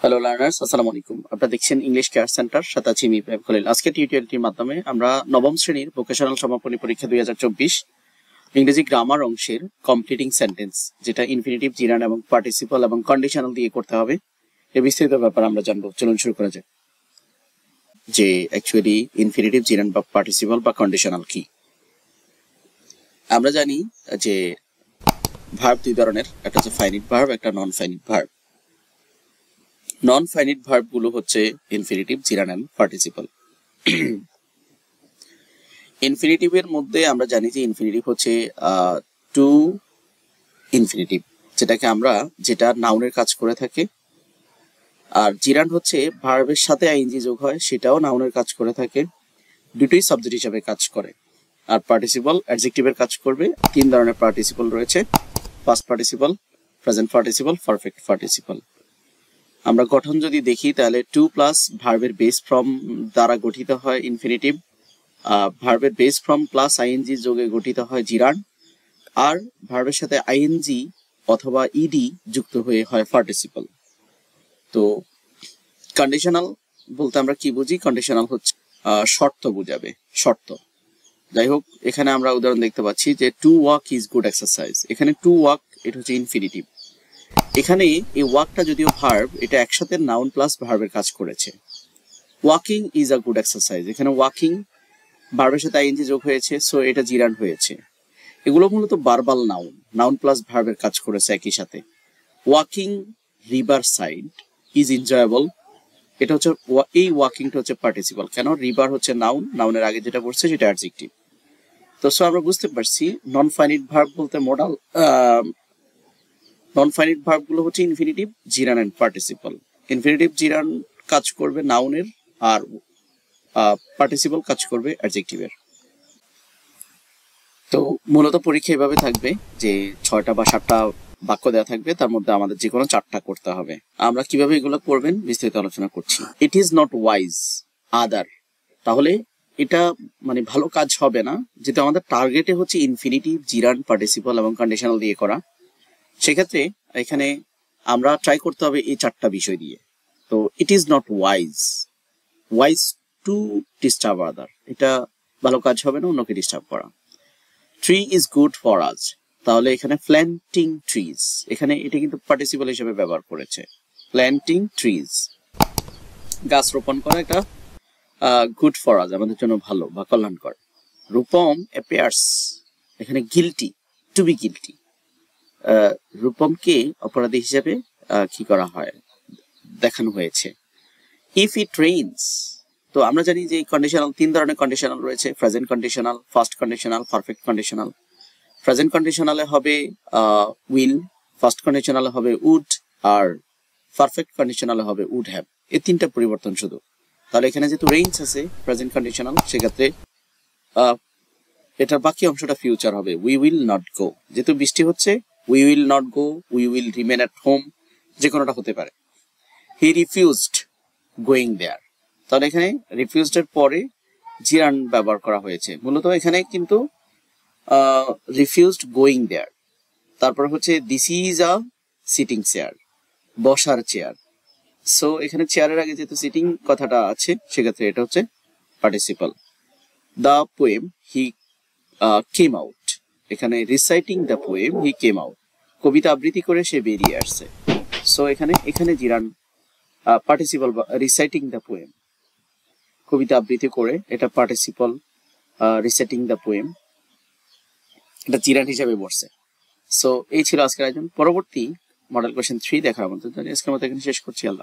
Hello learners, আসসালামু আলাইকুম। আপনারা দেখছেন ইংলিশ কেয়ার সেন্টার, সাথে আছি আমি ইব্রাহিম খলিল। আজকে টিউটোরিয়ালটির মাধ্যমে আমরা নবম শ্রেণীর ভোকেশনাল সমাপনী পরীক্ষা 2024 ইংরেজি গ্রামার অংশের কমপ্লিটিং সেন্টেন্স, যেটা ইনফিনিটিভ, জিরান এবং পার্টিসিপল এবং কন্ডিশনাল দিয়ে করতে হবে, এই বিস্তারিত ব্যাপার আমরা জানবো। চলুন শুরু করা যাক। যে অ্যাকচুয়ালি ইনফিনিটিভ, জিরান বা পার্টিসিপল বা কন্ডিশনাল কি। আমরা জানি যে ভার্ব দুই ধরনের, একটা হচ্ছে ফাইনিট ভার্ব, একটা non finite verb. Non finite verb গুলো হচ্ছে ইনফিনিটিভ, জিরান এন্ড পার্টিসিপল। ইনফিনিটিভের মধ্যে আমরা জানি যে ইনফিনিটিভ হচ্ছে টু ইনফিনিটিভ, যেটা নাউনের কাজ করে থাকে। আর জিরান হচ্ছে ভার্বের সাথে আইএনজি যোগ হয়, সেটাও নাউনের কাজ করে থাকে, দুটোই সাবজেক্ট হিসাবে কাজ করে। আর পার্টিসিপল অ্যাডজেক্টিভের কাজ করবে। তিন ধরনের পার্টিসিপল রয়েছে: past participle, present participle, perfect participle. আমরা গঠন যদি দেখি তাহলে টু প্লাস ভার্বের বেস ফর্ম দ্বারা গঠিত হয় ইনফিনিটিভ, ভার্বের বেস ফর্ম প্লাস আইএনজি যোগে গঠিত হয় জিরান, আর ভার্বের সাথে আইএনজি অথবা ইডি যুক্ত হয়ে হয় পার্টিসিপল। তো কন্ডিশনাল বলতে আমরা কি বুঝি? কন্ডিশনাল হচ্ছে শর্ত বুঝাবে, শর্ত। যাই হোক, এখানে আমরা উদাহরণ দেখতে পাচ্ছি যে to walk is good exercise. এখানে টু ওয়াক, এটা হচ্ছে ইনফিনিটিভ। এখানে এই ওয়াকটা যদিও ভার্ব, এটা একসাথে নাউন প্লাস ভার্বের কাজ করেছে। Walking is a good exercise, এখানে ওয়াকিং ভার্বের সাথে আইএনজি যোগ হয়েছে, সো এটা জিরান হয়েছে। এগুলো মূলত ভার্বাল নাউন, নাউন প্লাস ভার্বের কাজ করেছে একই সাথে। Walking river side is enjoyable, এটা হচ্ছে এই ওয়াকিংটা হচ্ছে পার্টিসিপল। কেন? রিভার হচ্ছে নাউন, নাউনের আগে যেটা বসছে সেটা অ্যাডজেক্টিভ। তো সো আমরা বুঝতে পারছি নন ফাইনিট ভার্ব বলতে মোডাল, নন ফাইনিট ভার্ব গুলো হচ্ছে ইনফিনিটিভ, জিরান এন্ড পার্টিসিপল। ইনফিনিটিভ, জিরান কাজ করবে নাউনের, আর পার্টিসিপল কাজ করবে অ্যাডজেক্টিভের। তো মূলত পরীক্ষা এভাবে থাকবে যে 6টা বা 7টা বাক্য দেওয়া থাকবে, তার মধ্যে আমাদের যে কোনো 4টা করতে হবে। আমরা কিভাবে এগুলো করবেন বিস্তারিত আলোচনা করছি। ইট ইজ নট ওয়াইজ আদার, তাহলে এটা মানে ভালো কাজ হবে না, যেহেতু আমাদের টার্গেটে হচ্ছে ইনফিনিটিভ, জিরান, পার্টিসিপল এবং কন্ডিশনাল দিয়ে করা। সেক্ষেত্রে এখানে আমরা ট্রাই করতে হবে এই 4টা বিষয় দিয়ে। তো it is not wise to disturb other, এটা ভালো কাজ হবে না অন্যকে ডিস্টার্ব করা। Tree is good for us, তাহলে এখানে প্ল্যান্টিং ট্রিজ, এখানে এটা কিন্তু পার্টিসিপল হিসেবে ব্যবহার করেছে। প্ল্যান্টিং ট্রিজ, গাছ রোপণ করা, এটা গুড ফর আস, আমাদের জন্য ভালো বা কল্যাণকর। রূপম অ্যাপিয়ার্স, এখানে গিলটি, টু বি গিলটি, রূপমকে অপরাধী হিসেবে কি করা হয়, দেখানো হয়েছে। ইফ ইট রেইনস, তো আমরা জানি যে কন্ডিশনাল 3 ধরনের কন্ডিশনাল রয়েছে: present conditional, first conditional, perfect conditional. Present কন্ডিশনালে হবে উইল, ফার্স্ট কন্ডিশনালে হবে উড, আর পারফেক্ট কন্ডিশনালে হবে উড হ্যাভ। এই 3টা পরিবর্তন শুধু। তাহলে এখানে যেহেতু রেইনস আছে প্রেজেন্ট কন্ডিশনাল, সেক্ষেত্রে এটার বাকি অংশটা ফিউচার হবে, উই উইল নট গো। যেহেতু বৃষ্টি হচ্ছে, we will not go, we will remain at home, যে কোনোটা হতে পারে। হি রিফিউজড গোয়িং দেয়ার, তাহলে এখানে রিফিউজড এর পরে জিরান ব্যবহার করা হয়েছে। মূলত এখানে কিন্তু রিফিউজড গোয়িং দেয়ার, তারপর হচ্ছে this is a sitting chair, বসার চেয়ার। সো এখানে চেয়ারের আগে যেহেতু সিটিং কথাটা আছে, সেক্ষেত্রে এটা হচ্ছে participle. The poem he came out, এখানে reciting the poem he came out, কবিতা আবৃত্তি করে সে বেরিয়ে আসছে। সো এখানে gerund participle, reciting the poem, কবিতা আবৃত্তি করে, এটা পার্টিসিপল। রিসাইটিং দ্য পোয়েম, এটা জিরান হিসাবে বসছে। সো এই ছিল আজকের আয়োজন। পরবর্তী মডেল কোয়েশ্চেন 3 দেখার আমন্ত্রণ জানিয়ে আজকের মতো এখানে শেষ করছি। আল্লাহ।